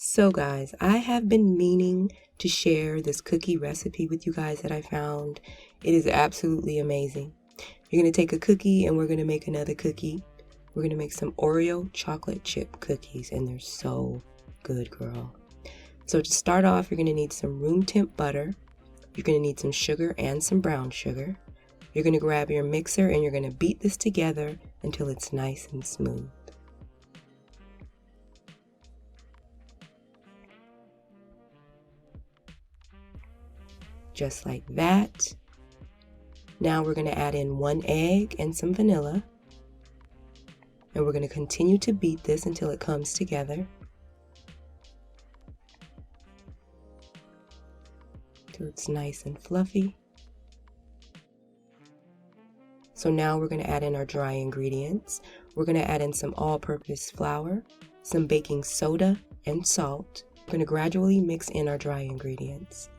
So guys, I have been meaning to share this cookie recipe with you guys that I found. It is absolutely amazing. You're going to take a cookie and we're going to make another cookie. We're going to make some Oreo chocolate chip cookies and they're so good, girl. So to start off, you're going to need some room temp butter. You're going to need some sugar and some brown sugar. You're going to grab your mixer and you're going to beat this together until it's nice and smooth. Just like that. Now we're going to add in 1 egg and some vanilla. And we're going to continue to beat this until it comes together. Till it's nice and fluffy. So now we're going to add in our dry ingredients. We're going to add in some all-purpose flour, some baking soda, and salt. We're going to gradually mix in our dry ingredients.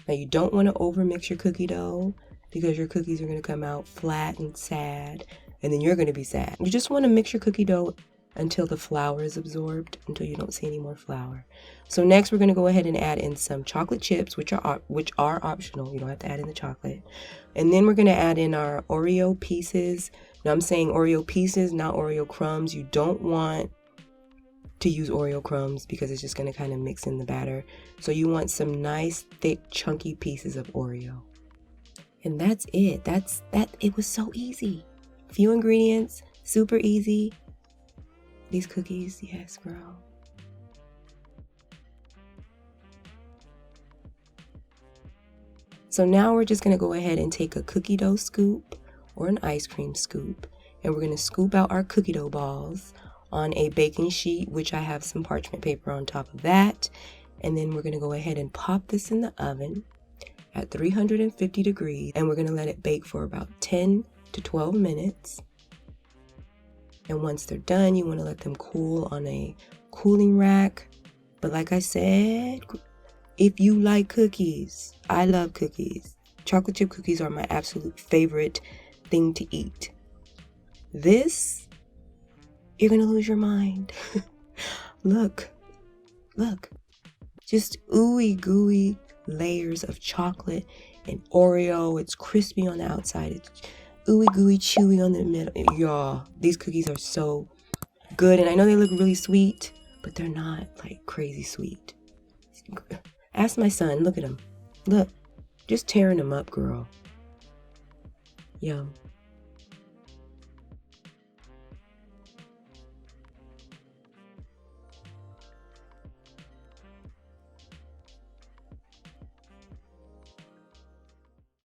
Now you don't want to overmix your cookie dough because your cookies are going to come out flat and sad, and then you're going to be sad. You just want to mix your cookie dough until the flour is absorbed, until you don't see any more flour. So next we're going to go ahead and add in some chocolate chips, which are optional. You don't have to add in the chocolate. And then we're going to add in our Oreo pieces. Now I'm saying Oreo pieces, not Oreo crumbs. You don't want to use Oreo crumbs because it's just going to kind of mix in the batter. So you want some nice thick chunky pieces of Oreo. And that's it. It was so easy. Few ingredients, super easy. These cookies, yes, girl. So now we're just going to go ahead and take a cookie dough scoop or an ice cream scoop, and we're going to scoop out our cookie dough balls on a baking sheet, which I have some parchment paper on top of that. And then we're going to go ahead and pop this in the oven at 350 degrees, and we're going to let it bake for about 10 to 12 minutes. And once they're done, you want to let them cool on a cooling rack. But like I said, if you like cookies, I love cookies. Chocolate chip cookies are my absolute favorite thing to eat. This, you're going to lose your mind. Look. Just ooey gooey layers of chocolate and Oreo. It's crispy on the outside. It's ooey gooey chewy on the middle. Y'all, these cookies are so good. And I know they look really sweet, but they're not like crazy sweet. Ask my son. Look at him. Look. Just tearing them up, girl. Yum.